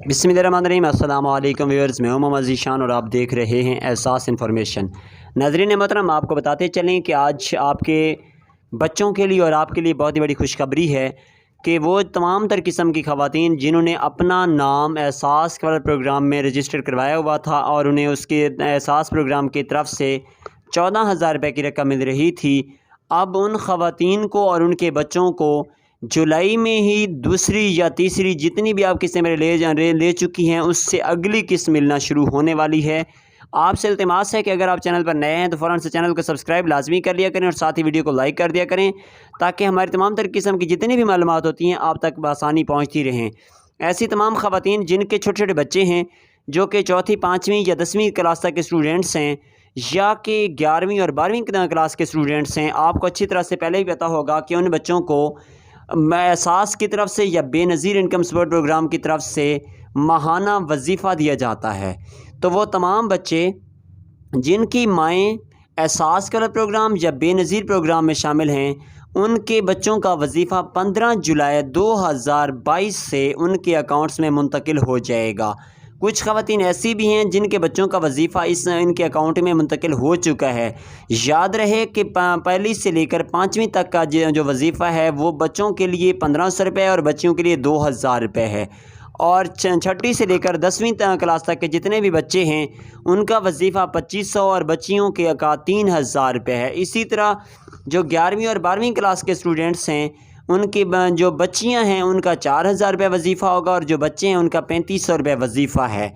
बिस्मिल्लाहिर्रहमानिर्रहीम। अस्सलाम वालेकुम व्यूअर्स, मैं हूं मोहम्मद ज़ीशान और आप देख रहे हैं एहसास इन्फॉर्मेशन। नाज़रीन मोहतरम, आपको बताते चलें कि आज आपके बच्चों के लिए और आपके लिए बहुत ही बड़ी खुशखबरी है कि वो तमाम तर किस्म की ख़वातीन जिन्होंने अपना नाम एहसास वाले प्रोग्राम में रजिस्टर करवाया हुआ था और उन्हें उसके एहसास प्रोग्राम की तरफ से 14,000 रुपये की रकम मिल रही थी, अब उन ख़वातीन को और उनके बच्चों को जुलाई में ही दूसरी या तीसरी जितनी भी आप किस्में ले चुकी हैं उससे अगली किस्त मिलना शुरू होने वाली है। आपसे इल्तिमास है कि अगर आप चैनल पर नए हैं तो फ़ौरन से चैनल को सब्सक्राइब लाजमी कर लिया करें और साथ ही वीडियो को लाइक कर दिया करें ताकि हमारी तमाम तर किस्म की जितनी भी मालूमात होती हैं आप तक बआसानी पहुँचती रहें। ऐसी तमाम ख़वातीन जिनके छोटे छोटे बच्चे हैं जो कि चौथी, पाँचवीं या 10वीं क्लास तक के स्टूडेंट्स हैं या कि 11वीं और 12वीं क्लास के स्टूडेंट्स हैं, आपको अच्छी तरह से पहले ही पता होगा कि उन बच्चों को एहसास की तरफ से या बेनज़ीर इनकम सपोर्ट प्रोग्राम की तरफ से माहाना वजीफ़ा दिया जाता है। तो वो तमाम बच्चे जिनकी माएँ एहसास वाला प्रोग्राम या बेनज़ीर प्रोग्राम में शामिल हैं, उनके बच्चों का वजीफ़ा 15 जुलाई 2022 से उनके अकाउंट्स में मुंतकिल हो जाएगा। कुछ ख़वातीन ऐसी भी हैं जिनके बच्चों का वजीफ़ा इनके अकाउंट में मुंतकिल हो चुका है। याद रहे कि पहली से लेकर 5वीं तक का जो वजीफ़ा है वो बच्चों के लिए 1500 रुपये और बच्चियों के लिए 2000 रुपये है, और छठी से लेकर 10वीं क्लास तक के जितने भी बच्चे हैं उनका वजीफ़ा 2500 और बच्चियों के का 3000 रुपये है। इसी तरह जो 11वीं और 12वीं क्लास के स्टूडेंट्स हैं उनकी जो बच्चियां हैं उनका 4000 रुपये वजीफ़ा होगा और जो बच्चे हैं उनका 3500 रुपये वजीफ़ा है।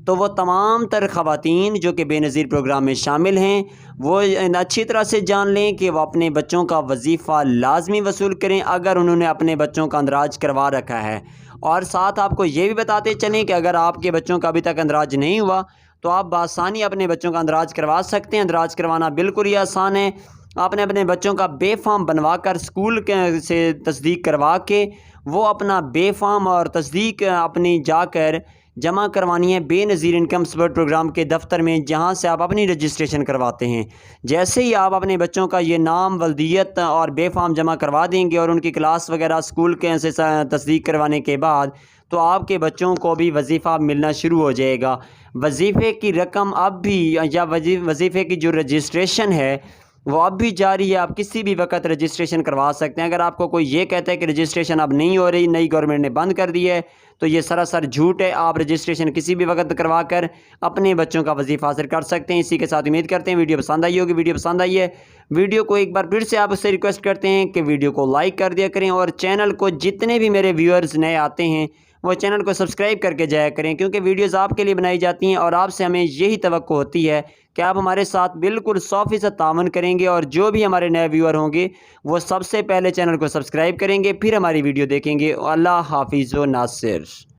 तो वो तमाम तर ख़वातीन जो कि बेनज़ीर प्रोग्राम में शामिल हैं वो अच्छी तरह से जान लें कि वो अपने बच्चों का वजीफ़ा लाजमी वसूल करें अगर उन्होंने अपने बच्चों का अंदराज करवा रखा है। और साथ आपको ये भी बताते चलें कि अगर आपके बच्चों का अभी तक अंदराज नहीं हुआ तो आप बआसानी अपने बच्चों का अंदराज करवा सकते हैं। अंदराज करवाना बिल्कुल ही आसान है। आपने अपने बच्चों का बे फॉर्म बनवा कर स्कूल से तस्दीक करवा के वो अपना बे फॉर्म और तस्दीक अपनी जाकर जमा करवानी है बेनज़ीर इनकम सपोर्ट प्रोग्राम के दफ्तर में, जहां से आप अपनी रजिस्ट्रेशन करवाते हैं। जैसे ही आप अपने बच्चों का ये नाम, वल्दियत और बे फॉर्म जमा करवा देंगे और उनकी क्लास वगैरह स्कूल के से तस्दीक करवाने के बाद तो आपके बच्चों को भी वजीफ़ा मिलना शुरू हो जाएगा। वजीफ़े की रकम अब भी या वजीफ़े की जो रजिस्ट्रेशन है वो अब भी जारी है। आप किसी भी वक्त रजिस्ट्रेशन करवा सकते हैं। अगर आपको कोई ये कहता है कि रजिस्ट्रेशन अब नहीं हो रही, नई गवर्नमेंट ने बंद कर दी है, तो ये सरासर झूठ है। आप रजिस्ट्रेशन किसी भी वक्त करवा कर अपने बच्चों का वजीफ़ा हासिल कर सकते हैं। इसी के साथ उम्मीद करते हैं वीडियो पसंद आई होगी। वीडियो पसंद आई है वीडियो को एक बार फिर से आप उससे रिक्वेस्ट करते हैं कि वीडियो को लाइक कर दिया करें और चैनल को जितने भी मेरे व्यूअर्स नए आते हैं वो चैनल को सब्सक्राइब करके जाया करें, क्योंकि वीडियोज़ आपके लिए बनाई जाती हैं और आपसे हमें यही तवक्को होती है कि आप हमारे साथ बिल्कुल 100% तावन करेंगे और जो भी हमारे नए व्यूअर होंगे वो सबसे पहले चैनल को सब्सक्राइब करेंगे, फिर हमारी वीडियो देखेंगे। अल्लाह हाफिज़ व नासिर।